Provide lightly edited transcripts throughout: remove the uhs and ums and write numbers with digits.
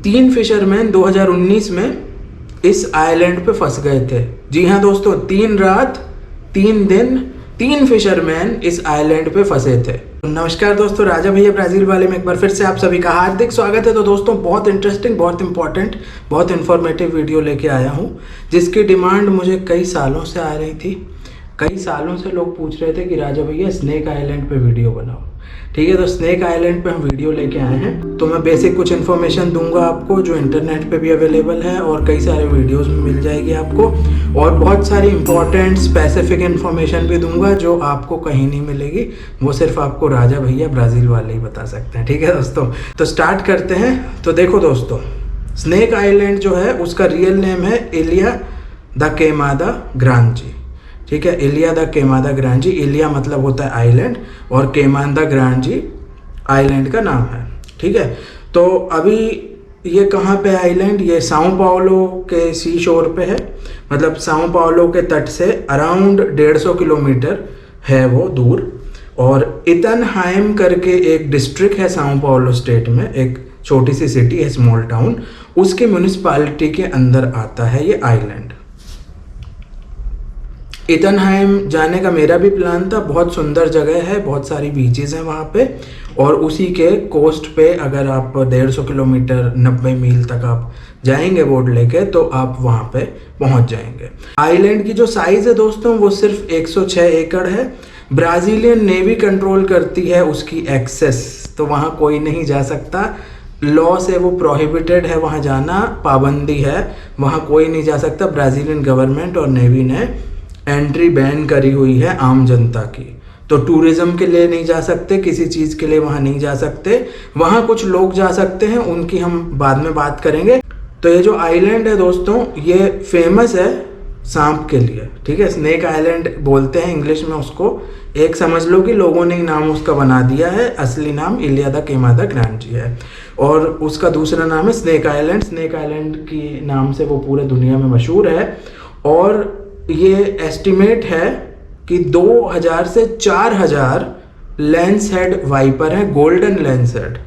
3 fisherman 2019 में इस island पे फंस गए थे। जी हाँ दोस्तों, 3 रात 3 दिन 3 फिशरमैन इस आइलैंड पे फंसे थे। नमस्कार दोस्तों, राजा भैया ब्राज़ील वाले में एक बार फिर से आप सभी का हार्दिक स्वागत है। तो दोस्तों, बहुत इंटरेस्टिंग, बहुत इंपॉर्टेंट, बहुत इन्फॉर्मेटिव वीडियो लेके आया हूँ, जिसकी डिमांड मुझे कई सालों से आ रही थी। कई सालों से लोग पूछ रहे थे कि राजा भैया स्नेक आइलैंड पे वीडियो बनाओ। ठीक है, तो स्नेक आइलैंड पे हम वीडियो लेके आए हैं। तो मैं बेसिक कुछ इन्फॉर्मेशन दूंगा आपको जो इंटरनेट पे भी अवेलेबल है और कई सारे वीडियोस में मिल जाएगी आपको, और बहुत सारी इंपॉर्टेंट स्पेसिफिक इन्फॉर्मेशन भी दूंगा जो आपको कहीं नहीं मिलेगी। वो सिर्फ आपको राजा भैया ब्राज़ील वाले ही बता सकते हैं। ठीक है दोस्तों, तो स्टार्ट करते हैं। तो देखो दोस्तों, स्नेक आइलैंड जो है उसका रियल नेम है इलिया दा क्वेमादा ग्रांजी। ठीक है, इलिया दा क्वेमादा ग्रांजी। इलिया मतलब होता है आइलैंड और क्वेमादा ग्रांजी आइलैंड का नाम है। ठीक है, तो अभी ये कहाँ पे आइलैंड, ये साओ पाउलो के सी शोर पे है। मतलब साओ पाउलो के तट से अराउंड 150 किलोमीटर है वो दूर। और इतनहाइम करके एक डिस्ट्रिक्ट है साओ पाउलो स्टेट में, एक छोटी सी सिटी है, स्मॉल टाउन, उसके म्यूनिसिपैलिटी के अंदर आता है ये आइलैंड। इतनहाइम जाने का मेरा भी प्लान था। बहुत सुंदर जगह है, बहुत सारी बीचेस हैं वहाँ पे, और उसी के कोस्ट पे अगर आप 150 किलोमीटर 90 मील तक आप जाएंगे बोट लेके तो आप वहाँ पे पहुँच जाएंगे। आइलैंड की जो साइज़ है दोस्तों वो सिर्फ 106 एकड़ है। ब्राज़ीलियन नेवी कंट्रोल करती है उसकी एक्सेस, तो वहाँ कोई नहीं जा सकता। लॉ से वो प्रोहिबिटेड है, वहाँ जाना पाबंदी है, वहाँ कोई नहीं जा सकता। ब्राज़ीलियन गवर्नमेंट और नेवी ने एंट्री बैन करी हुई है आम जनता की। तो टूरिज्म के लिए नहीं जा सकते, किसी चीज़ के लिए वहाँ नहीं जा सकते। वहाँ कुछ लोग जा सकते हैं, उनकी हम बाद में बात करेंगे। तो ये जो आइलैंड है दोस्तों, ये फेमस है सांप के लिए। ठीक है, स्नेक आइलैंड बोलते हैं इंग्लिश में उसको। एक समझ लो कि लोगों ने नाम उसका बना दिया है, असली नाम इलिया दा क्वेमादा ग्रांजी है और उसका दूसरा नाम है स्नेक आइलैंड। स्नेक आइलैंड की नाम से वो पूरे दुनिया में मशहूर है। और ये एस्टिमेट है कि 2000 से 4000 लेंस हेड वाइपर हैं, गोल्डन लेंस हेड।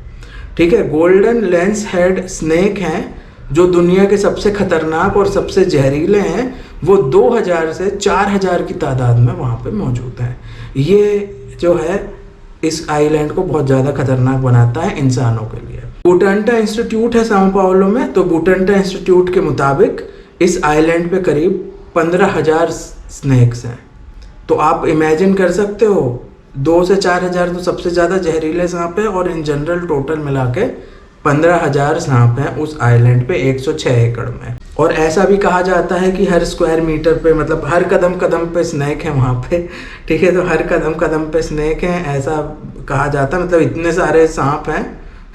ठीक है, गोल्डन लेंस हेड स्नेक हैं जो दुनिया के सबसे खतरनाक और सबसे जहरीले हैं। वो 2000 से 4000 की तादाद में वहाँ पे मौजूद हैं। ये जो है इस आइलैंड को बहुत ज़्यादा खतरनाक बनाता है इंसानों के लिए। बुटांटा इंस्टीट्यूट है साओ पाउलो में, तो बुटांटा इंस्टीट्यूट के मुताबिक इस आइलैंड पे करीब 15,000 स्नेक्स हैं। तो आप इमेजिन कर सकते हो, 2 से 4,000 तो सबसे ज़्यादा जहरीले सांप है, और इन जनरल टोटल मिला के 15,000 सांप हैं उस आइलैंड पे 106 एकड़ में। और ऐसा भी कहा जाता है कि हर स्क्वायर मीटर पे, मतलब हर कदम कदम पे स्नेक है वहाँ पे। ठीक है, तो हर कदम कदम पे स्नेक हैं ऐसा कहा जाता है। मतलब इतने सारे सांप हैं,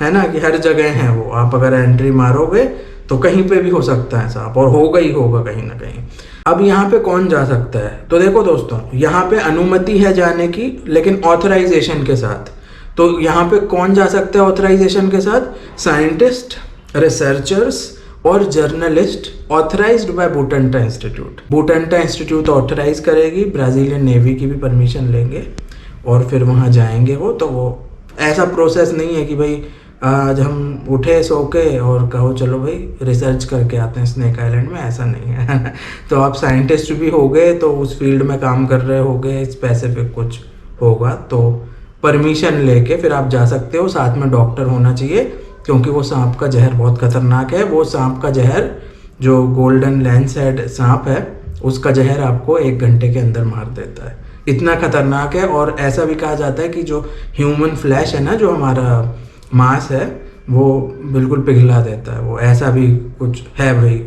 है ना, कि हर जगह हैं वो। आप अगर एंट्री मारोगे तो कहीं पे भी हो सकता है सांप, और होगा ही होगा कहीं ना कहीं। अब यहाँ पे कौन जा सकता है, तो देखो दोस्तों, यहाँ पे अनुमति है जाने की, लेकिन ऑथराइजेशन के साथ। तो यहाँ पे कौन जा सकता है ऑथराइजेशन के साथ? साइंटिस्ट, रिसर्चर्स और journalist authorized by Butantan Institute. Butantan Institute authorize करेगी, ब्राज़ीलियन नेवी की भी परमिशन लेंगे और फिर वहाँ जाएंगे वो। तो वो ऐसा प्रोसेस नहीं है कि भाई आज हम उठे सो के और कहो चलो भाई रिसर्च करके आते हैं स्नेक आइलैंड में, ऐसा नहीं है। तो आप साइंटिस्ट भी हो गए, तो उस फील्ड में काम कर रहे होगे, स्पेसिफिक कुछ होगा तो परमिशन लेके फिर आप जा सकते हो। साथ में डॉक्टर होना चाहिए, क्योंकि वो सांप का जहर बहुत खतरनाक है। वो सांप का जहर, जो गोल्डन लेंस हेड सांप है, उसका जहर आपको 1 घंटे के अंदर मार देता है। इतना खतरनाक है। और ऐसा भी कहा जाता है कि जो ह्यूमन फ्लैश है ना, जो हमारा मांस है, वो बिल्कुल पिघला देता है वो। ऐसा भी कुछ है भाई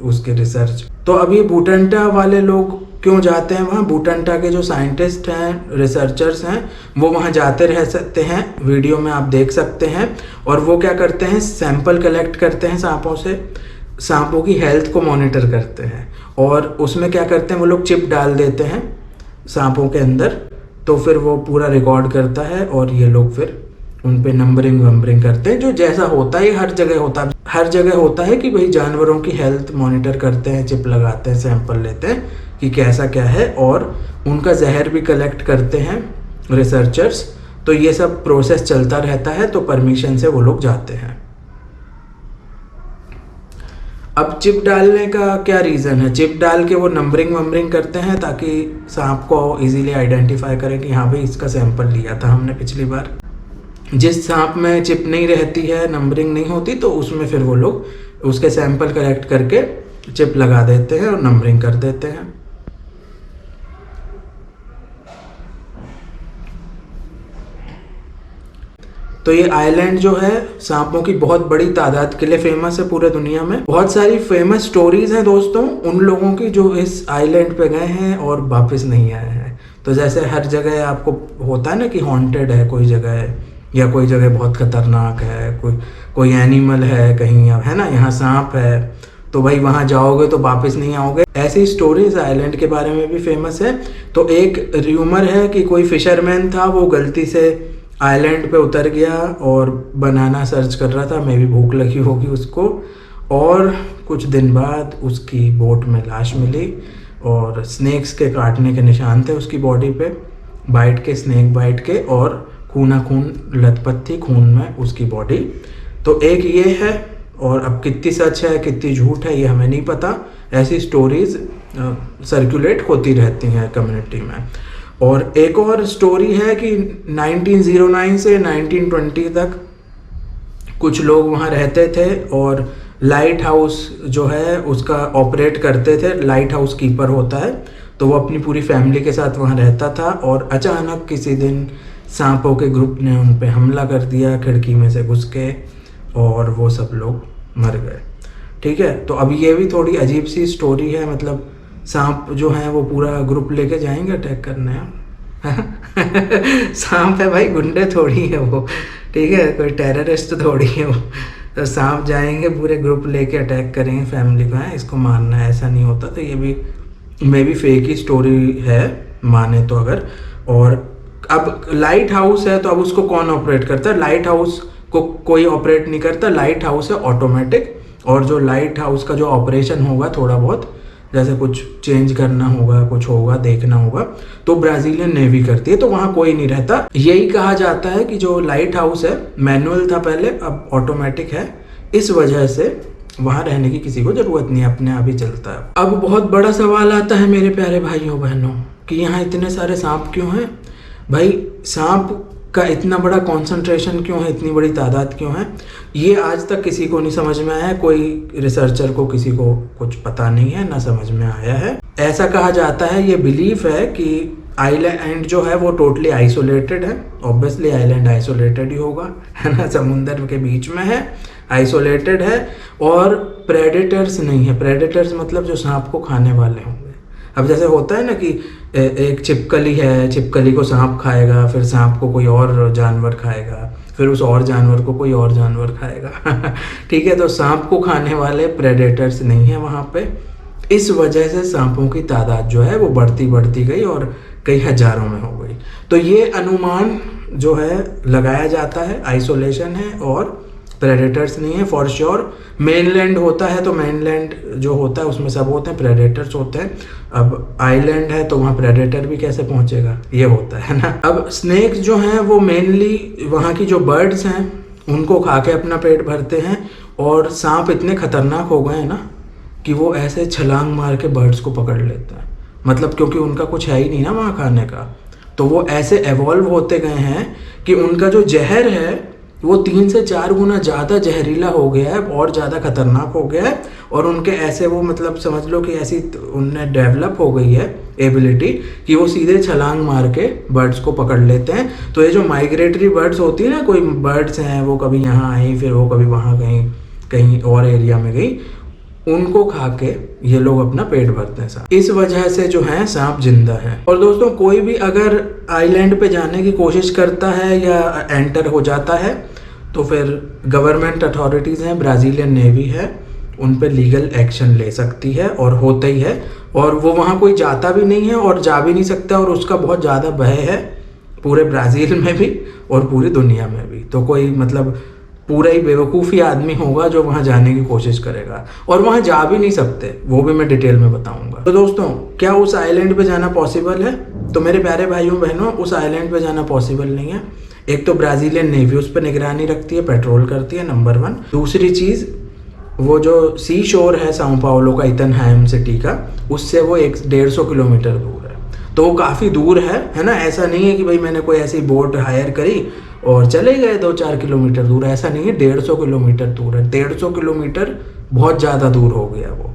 उसके रिसर्च। तो अभी बुटांटा वाले लोग क्यों जाते हैं वहाँ? बुटांटा के जो साइंटिस्ट हैं, रिसर्चर्स हैं, वो वहाँ जाते रह सकते हैं, वीडियो में आप देख सकते हैं। और वो क्या करते हैं, सैंपल कलेक्ट करते हैं सांपों से, सांपों की हेल्थ को मॉनिटर करते हैं। और उसमें क्या करते हैं, वो लोग चिप डाल देते हैं सांपों के अंदर, तो फिर वो पूरा रिकॉर्ड करता है और ये लोग फिर उन पे नंबरिंग वंबरिंग करते हैं। जो जैसा होता है हर जगह होता है, हर जगह होता है कि भाई जानवरों की हेल्थ मॉनिटर करते हैं, चिप लगाते हैं, सैंपल लेते हैं कि कैसा क्या है, और उनका जहर भी कलेक्ट करते हैं रिसर्चर्स। तो ये सब प्रोसेस चलता रहता है, तो परमिशन से वो लोग जाते हैं। अब चिप डालने का क्या रीज़न है, चिप डाल के वो नंबरिंग वंबरिंग करते हैं ताकि सांप को इजीली आइडेंटिफाई करें कि हाँ भाई इसका सैंपल लिया था हमने पिछली बार। जिस सांप में चिप नहीं रहती है, नंबरिंग नहीं होती, तो उसमें फिर वो लोग उसके सैंपल कलेक्ट करके चिप लगा देते हैं और नंबरिंग कर देते हैं। तो ये आइलैंड जो है सांपों की बहुत बड़ी तादाद के लिए फेमस है पूरे दुनिया में। बहुत सारी फेमस स्टोरीज हैं दोस्तों उन लोगों की जो इस आइलैंड पे गए हैं और वापस नहीं आए हैं। तो जैसे हर जगह आपको होता है ना कि हॉन्टेड है कोई जगह है, या कोई जगह बहुत खतरनाक है, कोई एनिमल है कहीं, है ना, यहाँ सांप है तो भाई वहाँ जाओगे तो वापस नहीं आओगे। ऐसी स्टोरीज आइलैंड के बारे में भी फेमस है। तो एक र्यूमर है कि कोई फिशरमैन था, वो गलती से आइलैंड पे उतर गया और बनाना सर्च कर रहा था, मे भी भूख लगी होगी उसको, और कुछ दिन बाद उसकी बोट में लाश मिली और स्नेक्स के काटने के निशान थे उसकी बॉडी पे, बाइट के, स्नेक बाइट के, और खून लथपथ थी खून में उसकी बॉडी। तो एक ये है, और अब कितनी सच है कितनी झूठ है ये हमें नहीं पता। ऐसी स्टोरीज सर्कुलेट होती रहती हैं कम्युनिटी में। और एक और स्टोरी है कि 1909 से 1920 तक कुछ लोग वहाँ रहते थे और लाइट हाउस जो है उसका ऑपरेट करते थे। लाइट हाउस कीपर होता है, तो वो अपनी पूरी फैमिली के साथ वहाँ रहता था, और अचानक किसी दिन सांपों के ग्रुप ने उन पे हमला कर दिया खिड़की में से घुस के, और वो सब लोग मर गए। ठीक है, तो अब ये भी थोड़ी अजीब सी स्टोरी है, मतलब सांप जो है वो पूरा ग्रुप लेके जाएंगे अटैक करने। सांप है भाई, गुंडे थोड़ी है वो, ठीक है, कोई टेररिस्ट थोड़ी है वो। तो सांप जाएंगे पूरे ग्रुप लेके अटैक करेंगे फैमिली को, है इसको मानना है, ऐसा नहीं होता। तो ये भी may be fake he story है माने तो अगर। और अब लाइट हाउस है तो अब उसको कौन ऑपरेट करता है? लाइट हाउस को कोई ऑपरेट नहीं करता, लाइट हाउस है ऑटोमेटिक। और जो लाइट हाउस का जो ऑपरेशन होगा थोड़ा बहुत, जैसे कुछ चेंज करना होगा, कुछ होगा, देखना होगा, तो ब्राज़ीलियन नेवी करती है, तो वहाँ कोई नहीं रहता। यही कहा जाता है कि जो लाइट हाउस है मैनुअल था पहले, अब ऑटोमेटिक है, इस वजह से वहाँ रहने की किसी को ज़रूरत नहीं, अपने आप ही चलता है। अब बहुत बड़ा सवाल आता है मेरे प्यारे भाइयों बहनों कि यहाँ इतने सारे सांप क्यों हैं? भाई सांप का इतना बड़ा कंसंट्रेशन क्यों है, इतनी बड़ी तादाद क्यों है, ये आज तक किसी को नहीं समझ में आया है। कोई रिसर्चर को किसी को कुछ पता नहीं है, ना समझ में आया है। ऐसा कहा जाता है, ये बिलीफ है कि आइलैंड जो है वो टोटली आइसोलेटेड है। ऑब्वियसली आइलैंड आइसोलेटेड ही होगा, है ना, समुंदर के बीच में है, आइसोलेटेड है, और प्रेडेटर्स नहीं है। प्रेडेटर्स मतलब जो सांप को खाने वाले होंगे। अब जैसे होता है ना कि एक छिपकली है, छिपकली को सांप खाएगा, फिर सांप को कोई और जानवर खाएगा, फिर उस और जानवर को कोई और जानवर खाएगा। ठीक है, तो सांप को खाने वाले प्रेडेटर्स नहीं है वहाँ पे। इस वजह से सांपों की तादाद जो है वो बढ़ती गई और कई हजारों में हो गई। तो ये अनुमान जो है लगाया जाता है, आइसोलेशन है और प्रेडेटर्स नहीं है फॉर श्योर। मेनलैंड होता है तो मेनलैंड जो होता है उसमें सब होते हैं, प्रेडेटर्स होते हैं। अब आइलैंड है तो वहाँ प्रेडेटर भी कैसे पहुँचेगा, ये होता है ना। अब स्नेक्स जो हैं वो मेनली वहाँ की जो बर्ड्स हैं उनको खा के अपना पेट भरते हैं, और सांप इतने खतरनाक हो गए हैं ना कि वो ऐसे छलांग मार के बर्ड्स को पकड़ लेते हैं। मतलब क्योंकि उनका कुछ है ही नहीं ना वहाँ खाने का, तो वो ऐसे एवॉल्व होते गए हैं कि उनका जो जहर है वो 3 से 4 गुना ज़्यादा जहरीला हो गया है और ज़्यादा खतरनाक हो गया है। और उनके ऐसे वो मतलब समझ लो कि ऐसी उनमें डेवलप हो गई है एबिलिटी कि वो सीधे छलांग मार के बर्ड्स को पकड़ लेते हैं। तो ये जो माइग्रेटरी बर्ड्स होती है ना, कोई बर्ड्स हैं वो कभी यहाँ आई, फिर वो कभी वहाँ गई, कहीं और एरिया में गई, उनको खा के ये लोग अपना पेट भरते हैं। इस वजह से जो है सांप जिंदा है। और दोस्तों कोई भी अगर आइलैंड पे जाने की कोशिश करता है या एंटर हो जाता है तो फिर गवर्नमेंट अथॉरिटीज़ हैं, ब्राज़ीलियन नेवी है, उन पे लीगल एक्शन ले सकती है और होता ही है। और वो वहाँ कोई जाता भी नहीं है और जा भी नहीं सकता, और उसका बहुत ज़्यादा भय है पूरे ब्राज़ील में भी और पूरी दुनिया में भी। तो कोई मतलब पूरा ही बेवकूफ़ी आदमी होगा जो वहाँ जाने की कोशिश करेगा, और वहाँ जा भी नहीं सकते, वो भी मैं डिटेल में बताऊंगा। तो दोस्तों क्या उस आइलैंड पे जाना पॉसिबल है? तो मेरे प्यारे भाइयों बहनों, उस आइलैंड पे जाना पॉसिबल नहीं है। एक तो ब्राज़ीलियन नेवी उस पर निगरानी रखती है, पेट्रोल करती है, नंबर 1। दूसरी चीज़ वो जो सी शोर है साओ पाउलो का, इथनहाइम सिटी का, उससे वो 150 किलोमीटर दूर है। तो वो काफ़ी दूर है ना। ऐसा नहीं है कि भाई मैंने कोई ऐसी बोट हायर करी और चले गए 2-4 किलोमीटर दूर, ऐसा नहीं है। 150 किलोमीटर दूर है। 150 किलोमीटर बहुत ज़्यादा दूर हो गया वो,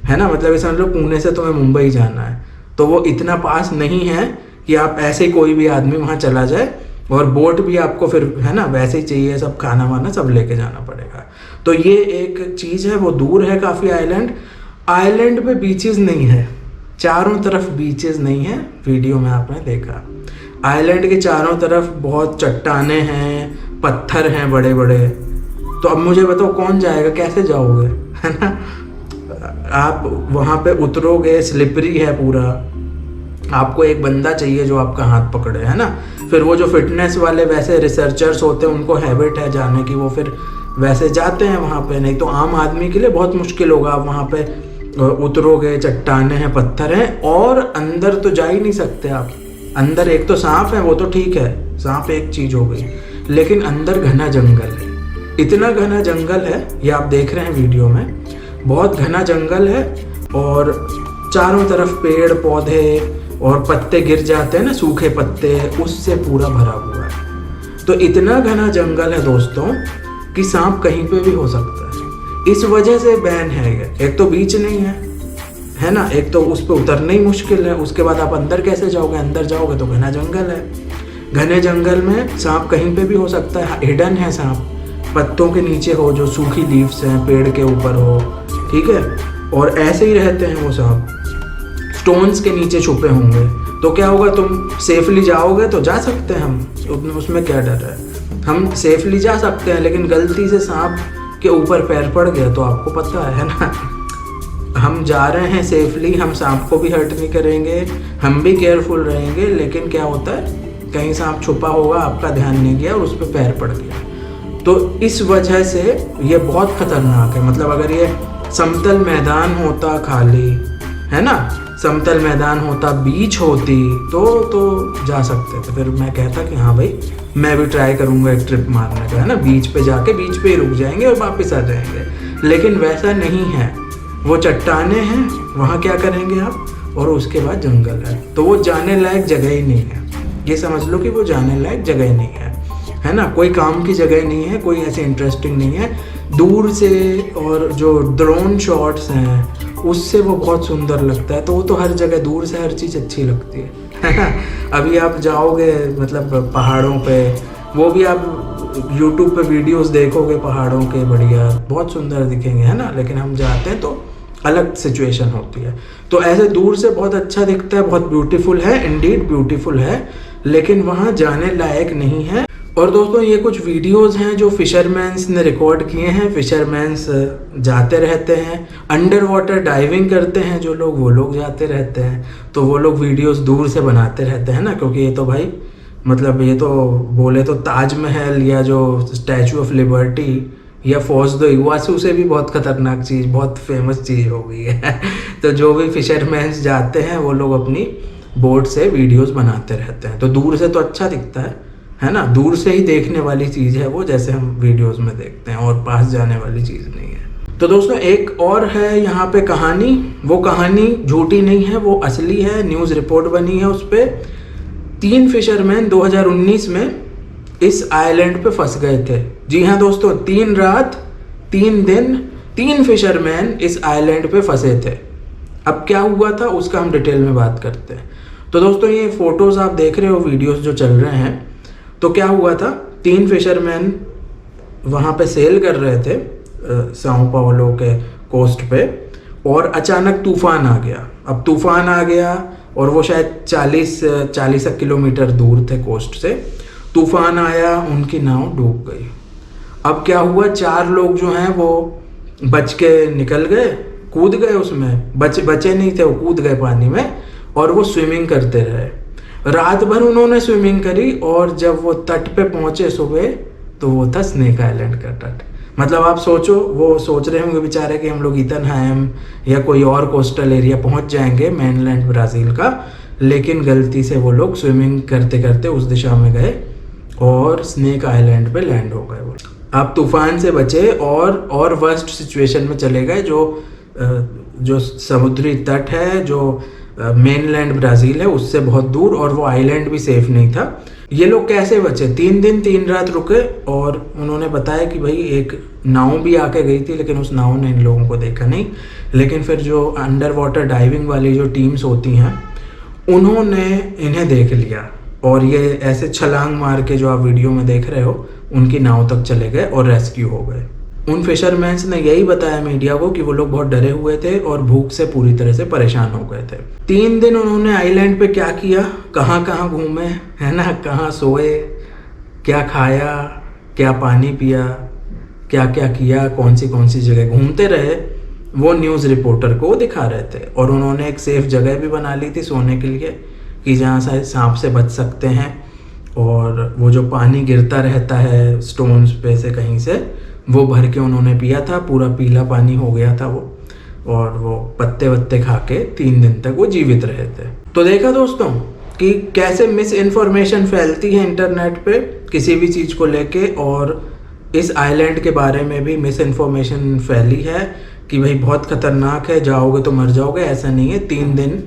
है ना। मतलब ये समझ लो पुणे से तुम्हें मुंबई जाना है, तो वो इतना पास नहीं है कि आप ऐसे ही कोई भी आदमी वहाँ चला जाए। और बोट भी आपको फिर, है ना, वैसे ही चाहिए, सब खाना वाना सब लेके जाना पड़ेगा। तो ये एक चीज़ है, वो दूर है काफ़ी आइलैंड पे बीचेस नहीं है, चारों तरफ बीचेस नहीं है। वीडियो में आपने देखा, आइलैंड के चारों तरफ बहुत चट्टाने हैं, पत्थर हैं बड़े बड़े। तो अब मुझे बताओ कौन जाएगा, कैसे जाओगे, है ना। आप वहाँ पे उतरोगे, स्लिपरी है पूरा, आपको एक बंदा चाहिए जो आपका हाथ पकड़े, है ना। फिर वो जो फिटनेस वाले वैसे रिसर्चर्स होते हैं, उनको हैबिट है जाने की, वो फिर वैसे जाते हैं वहाँ पे। नहीं तो आम आदमी के लिए बहुत मुश्किल होगा। आप वहाँ पे उतरोगे, चट्टाने हैं, पत्थर हैं, और अंदर तो जा ही नहीं सकते आप। अंदर एक तो सांप है, वो तो ठीक है, सांप एक चीज़ हो गई, लेकिन अंदर घना जंगल है। इतना घना जंगल है, ये आप देख रहे हैं वीडियो में, बहुत घना जंगल है। और चारों तरफ पेड़ पौधे और पत्ते गिर जाते हैं ना, सूखे पत्ते, उससे पूरा भरा हुआ है। तो इतना घना जंगल है दोस्तों कि सांप कहीं पे भी हो सकता है। इस वजह से बैन है ये। एक तो बीच नहीं है ना, एक तो उस पर उतरना ही मुश्किल है। उसके बाद आप अंदर कैसे जाओगे, अंदर जाओगे तो घना जंगल है। घने जंगल में सांप कहीं पे भी हो सकता है, हिडन है सांप, पत्तों के नीचे हो, जो सूखी लीव्स हैं, पेड़ के ऊपर हो, ठीक है। और ऐसे ही रहते हैं वो सांप, स्टोन्स के नीचे छुपे होंगे। तो क्या होगा, तुम सेफली जाओगे तो जा सकते हैं हम, उसमें क्या डर है, हम सेफली जा सकते हैं। लेकिन गलती से सांप के ऊपर पैर पड़ गया तो आपको पता है ना। हम जा रहे हैं सेफली, हम सांप को भी हर्ट नहीं करेंगे, हम भी केयरफुल रहेंगे, लेकिन क्या होता है, कहीं सांप छुपा होगा, आपका ध्यान नहीं गया और उस पर पैर पड़ गया। तो इस वजह से ये बहुत खतरनाक है। मतलब अगर ये समतल मैदान होता खाली, है ना, समतल मैदान होता, बीच होती, तो जा सकते थे। फिर मैं कहता कि हाँ भाई मैं भी ट्राई करूँगा एक ट्रिप मारने का, है ना, बीच पे जाके बीच पे ही रुक जाएंगे और वापस आ जाएंगे। लेकिन वैसा नहीं है, वो चट्टाने हैं, वहाँ क्या करेंगे आप, और उसके बाद जंगल है। तो वो जाने लायक जगह ही नहीं है। ये समझ लो कि वो जाने लायक जगह ही नहीं है ना, कोई काम की जगह नहीं है, कोई ऐसे इंटरेस्टिंग नहीं है। दूर से और जो ड्रोन शॉट्स हैं उससे वो बहुत सुंदर लगता है। तो वो तो हर जगह दूर से हर चीज़ अच्छी लगती है ना। अभी आप जाओगे मतलब पहाड़ों पे, वो भी आप यूट्यूब पे वीडियोस देखोगे पहाड़ों के, बढ़िया बहुत सुंदर दिखेंगे, है ना। लेकिन हम जाते हैं तो अलग सिचुएशन होती है। तो ऐसे दूर से बहुत अच्छा दिखता है, बहुत ब्यूटीफुल है, इंडीड ब्यूटीफुल है, लेकिन वहाँ जाने लायक नहीं है। और दोस्तों ये कुछ वीडियोस हैं जो फिशरमैन्स ने रिकॉर्ड किए हैं। फिशरमैन्स जाते रहते हैं, अंडर वाटर डाइविंग करते हैं जो लोग, वो लोग जाते रहते हैं। तो वो लोग वीडियोस दूर से बनाते रहते हैं ना, क्योंकि ये तो भाई मतलब ये तो बोले तो ताजमहल या जो स्टैचू ऑफ लिबर्टी या फोर्स दो इग्वासू से भी बहुत खतरनाक चीज़, बहुत फेमस चीज़ हो गई है। तो जो भी फिशरमैन्स जाते हैं वो लोग अपनी बोट से वीडियोस बनाते रहते हैं। तो दूर से तो अच्छा दिखता है ना, दूर से ही देखने वाली चीज़ है वो, जैसे हम वीडियोस में देखते हैं, और पास जाने वाली चीज़ नहीं है। तो दोस्तों एक और है यहाँ पे कहानी, वो कहानी झूठी नहीं है, वो असली है, न्यूज़ रिपोर्ट बनी है उस पर। 3 फिशरमैन 2019 में इस आइलैंड पे फंस गए थे। जी हाँ दोस्तों, 3 रात 3 दिन 3 फिशरमैन इस आइलैंड पे फंसे थे। अब क्या हुआ था उसका हम डिटेल में बात करते हैं। तो दोस्तों ये फोटोज़ आप देख रहे हो, वीडियोस जो चल रहे हैं, तो क्या हुआ था, 3 फिशरमैन वहाँ पे सेल कर रहे थे साओ पाउलो के कोस्ट पे, और अचानक तूफान आ गया। अब तूफान आ गया और वो शायद 40 किलोमीटर दूर थे कोस्ट से। तूफान आया, उनकी नाव डूब गई। अब क्या हुआ, 4 लोग जो हैं वो बच के निकल गए, कूद गए उसमें, बचे नहीं थे, वो कूद गए पानी में, और वो स्विमिंग करते रहे। रात भर उन्होंने स्विमिंग करी, और जब वो तट पे पहुंचे सुबह, तो वो था स्नेक आइलैंड का तट। मतलब आप सोचो, वो सोच रहे होंगे बेचारे कि हम लोग इथनहाइम या कोई और कोस्टल एरिया पहुंच जाएंगे मेनलैंड ब्राज़ील का, लेकिन गलती से वो लोग स्विमिंग करते करते उस दिशा में गए और स्नेक आइलैंड पे लैंड हो गए वो। आप तूफान से बचे और वर्स्ट सिचुएशन में चले गए, जो समुद्री तट है, जो मेनलैंड ब्राज़ील है उससे बहुत दूर, और वो आइलैंड भी सेफ नहीं था। ये लोग कैसे बचे? 3 दिन 3 रात रुके, और उन्होंने बताया कि भाई एक नाव भी आके गई थी, लेकिन उस नाव ने इन लोगों को देखा नहीं। लेकिन फिर जो अंडर वाटर डाइविंग वाली जो टीम्स होती हैं उन्होंने इन्हें देख लिया, और ये ऐसे छलांग मार के जो आप वीडियो में देख रहे हो उनकी नाव तक चले गए और रेस्क्यू हो गए। उन फिशरमैन्स ने यही बताया मीडिया को कि वो लोग बहुत डरे हुए थे और भूख से पूरी तरह से परेशान हो गए थे। 3 दिन उन्होंने आइलैंड पे क्या किया, कहाँ कहाँ घूमे, है ना, कहाँ सोए, क्या खाया, क्या पानी पिया, क्या क्या किया, कौन सी जगह घूमते रहे, वो न्यूज़ रिपोर्टर को दिखा रहे थे। और उन्होंने एक सेफ जगह भी बना ली थी सोने के लिए, कि जहाँ शायद सांप से बच सकते हैं। और वो जो पानी गिरता रहता है स्टोन्स पे से कहीं से, वो भर के उन्होंने पिया था, पूरा पीला पानी हो गया था वो। और वो पत्ते वत्ते खा के 3 दिन तक वो जीवित रहे थे। तो देखा दोस्तों कि कैसे मिस इन्फॉर्मेशन फैलती है इंटरनेट पे किसी भी चीज़ को लेके, और इस आइलैंड के बारे में भी मिस इन्फॉर्मेशन फैली है कि भाई बहुत ख़तरनाक है, जाओगे तो मर जाओगे। ऐसा नहीं है। 3 दिन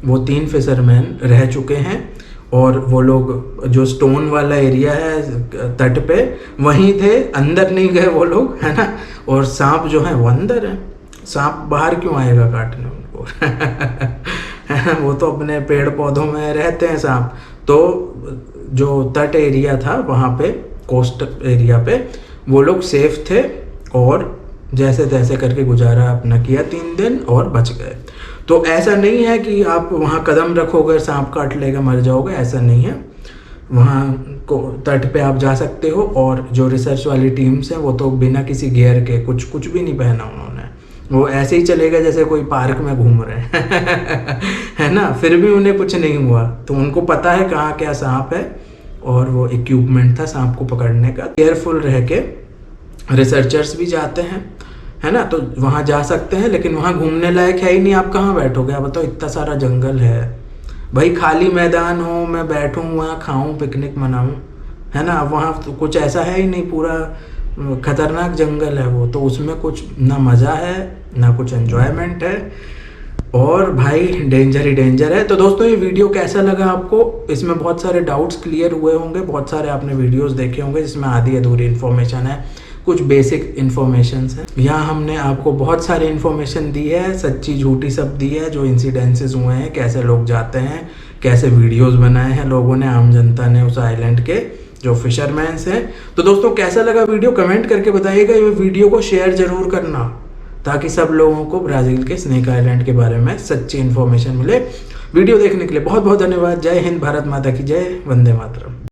वो 3 फिशरमैन रह चुके हैं, और वो लोग जो स्टोन वाला एरिया है तट पे वहीं थे, अंदर नहीं गए वो लोग, है ना। और सांप जो है वो अंदर है, सांप बाहर क्यों आएगा काटने उनको है ना, वो तो अपने पेड़ पौधों में रहते हैं सांप। तो जो तट एरिया था वहाँ पे, कोस्ट एरिया पे, वो लोग सेफ थे और जैसे तैसे करके गुजारा अपना किया 3 दिन और बच गए। तो ऐसा नहीं है कि आप वहाँ कदम रखोगे सांप काट लेगा मर जाओगे, ऐसा नहीं है। वहाँ को तट पे आप जा सकते हो, और जो रिसर्च वाली टीम्स हैं वो तो बिना किसी गियर के, कुछ भी नहीं पहना उन्होंने, वो ऐसे ही चले गए जैसे कोई पार्क में घूम रहे हैं है ना। फिर भी उन्हें कुछ नहीं हुआ, तो उनको पता है कहाँ क्या सांप है, और वो इक्विपमेंट था सांप को पकड़ने का। केयरफुल रह के रिसर्चर्स भी जाते हैं, है ना, तो वहाँ जा सकते हैं। लेकिन वहाँ घूमने लायक है ही नहीं, आप कहाँ बैठोगे? आप बताओ, इतना सारा जंगल है भाई, खाली मैदान हो, मैं बैठूँ वहाँ, खाऊँ, पिकनिक मनाऊँ, है ना। वहाँ तो कुछ ऐसा है ही नहीं, पूरा खतरनाक जंगल है वो, तो उसमें कुछ ना मज़ा है ना कुछ एन्जॉयमेंट है, और भाई डेंजर ही डेंजर है। तो दोस्तों ये वीडियो कैसा लगा आपको? इसमें बहुत सारे डाउट्स क्लियर हुए होंगे, बहुत सारे आपने वीडियोस देखे होंगे जिसमें आधी अधूरी इन्फॉर्मेशन है, कुछ बेसिक इन्फॉर्मेशन है। यहाँ हमने आपको बहुत सारी इन्फॉर्मेशन दी है, सच्ची झूठी सब दी है, जो इंसिडेंसेस हुए हैं, कैसे लोग जाते हैं, कैसे वीडियोस बनाए हैं लोगों ने, आम जनता ने, उस आइलैंड के जो फिशरमैन्स हैं। तो दोस्तों कैसा लगा वीडियो कमेंट करके बताइएगा। ये वीडियो को शेयर जरूर करना, ताकि सब लोगों को ब्राज़ील के स्नेक आइलैंड के बारे में सच्ची इन्फॉर्मेशन मिले। वीडियो देखने के लिए बहुत बहुत धन्यवाद। जय हिंद, भारत माता की जय, वंदे मातरम।